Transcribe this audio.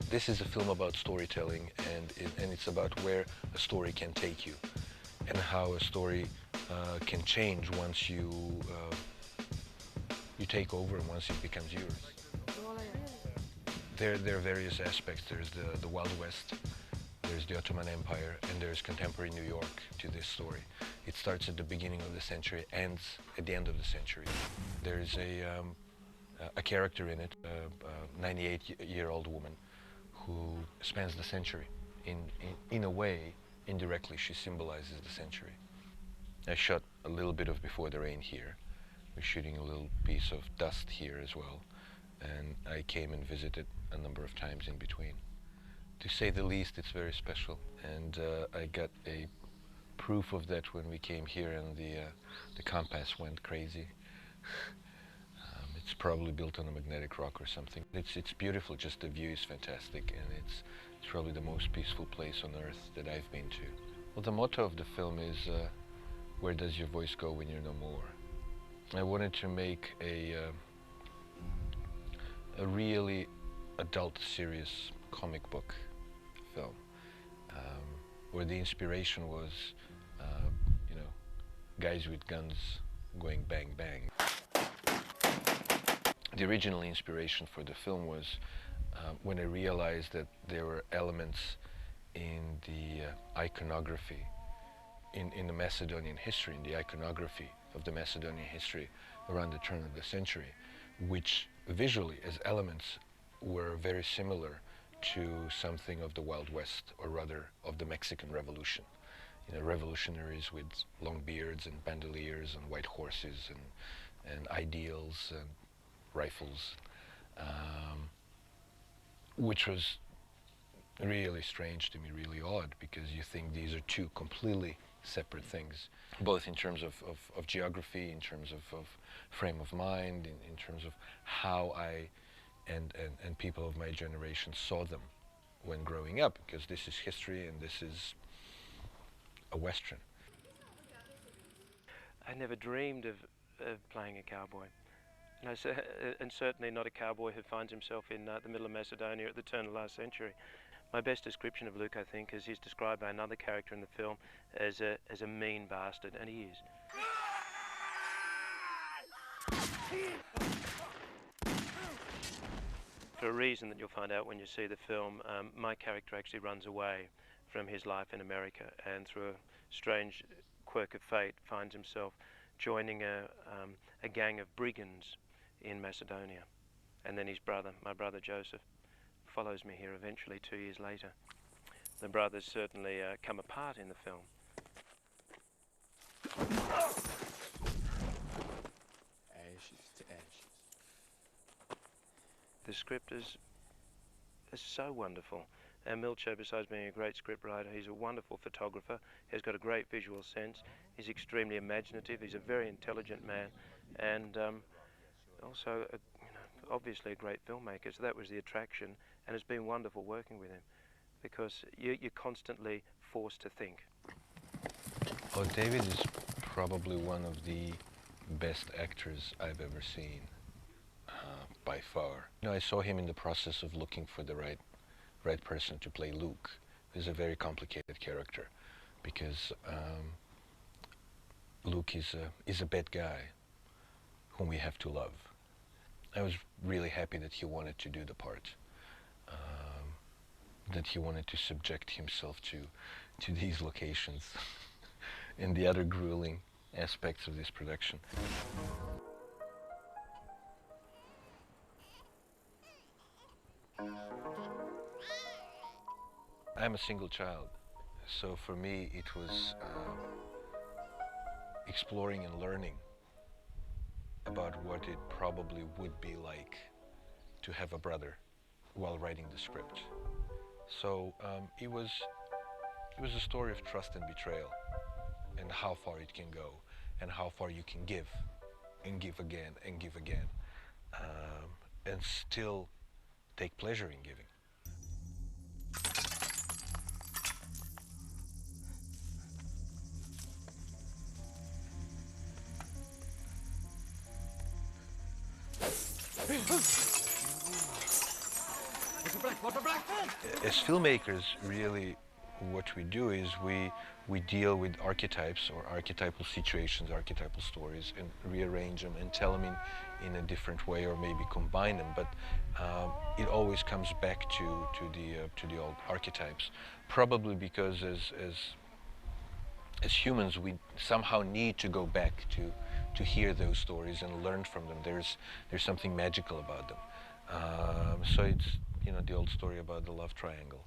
This is a film about storytelling, and it's about where a story can take you, and how a story can change once you take over and once it becomes yours. There are various aspects. There's the Wild West, there's the Ottoman Empire, and there's contemporary New York to this story. It starts at the beginning of the century, ends at the end of the century. There's a character in it, a 98-year-old woman, who spans the century. In a way, indirectly, she symbolizes the century. I shot a little bit of Before the Rain here. We're shooting a little piece of Dust here as well. And I came and visited a number of times in between. To say the least, it's very special. And I got a proof of that when we came here and the compass went crazy. It's probably built on a magnetic rock or something. It's beautiful, just the view is fantastic, and it's probably the most peaceful place on earth that I've been to. Well, the motto of the film is, where does your voice go when you're no more? I wanted to make a really adult, serious comic book film, where the inspiration was, you know, guys with guns going bang bang. The original inspiration for the film was when I realized that there were elements in the iconography, in the Macedonian history, in the iconography of the Macedonian history around the turn of the century, which visually as elements were very similar to something of the Wild West, or rather of the Mexican Revolution. You know, revolutionaries with long beards and bandoliers and white horses and ideals and rifles, which was really strange to me, really odd, because you think these are two completely separate things, both in terms of geography, in terms of frame of mind, in terms of how I and people of my generation saw them when growing up, because this is history and this is a Western. I never dreamed of playing a cowboy. No, and certainly not a cowboy who finds himself in the middle of Macedonia at the turn of last century. My best description of Luke, I think, is he's described by another character in the film as a mean bastard, and he is. For a reason that you'll find out when you see the film, my character actually runs away from his life in America, and through a strange quirk of fate finds himself joining a gang of brigands in Macedonia. And then his brother, my brother Joseph, follows me here eventually 2 years later. The brothers certainly come apart in the film. Ashes to ashes. The script is so wonderful. And Milcho, besides being a great scriptwriter, he's a wonderful photographer. He's got a great visual sense. He's extremely imaginative. He's a very intelligent man, and also, obviously a great filmmaker. So that was the attraction, and it's been wonderful working with him, because you're constantly forced to think. Oh, David is probably one of the best actors I've ever seen, by far. You know, I saw him in the process of looking for the right person to play Luke. He's a very complicated character, because Luke is a bad guy whom we have to love. I was really happy that he wanted to do the part, that he wanted to subject himself to these locations and the other grueling aspects of this production. I'm a single child, so for me it was exploring and learning about what it probably would be like to have a brother while writing the script. So it was a story of trust and betrayal, and how far it can go, and how far you can give, and give again, and give again, and still take pleasure in giving. It's a black As filmmakers, really, what we do is we deal with archetypes or archetypal situations, archetypal stories, and rearrange them and tell them in a different way, or maybe combine them. But it always comes back to the old archetypes, probably because as humans we somehow need to go back to hear those stories and learn from them. There's something magical about them. So it's, you know, the old story about the love triangle.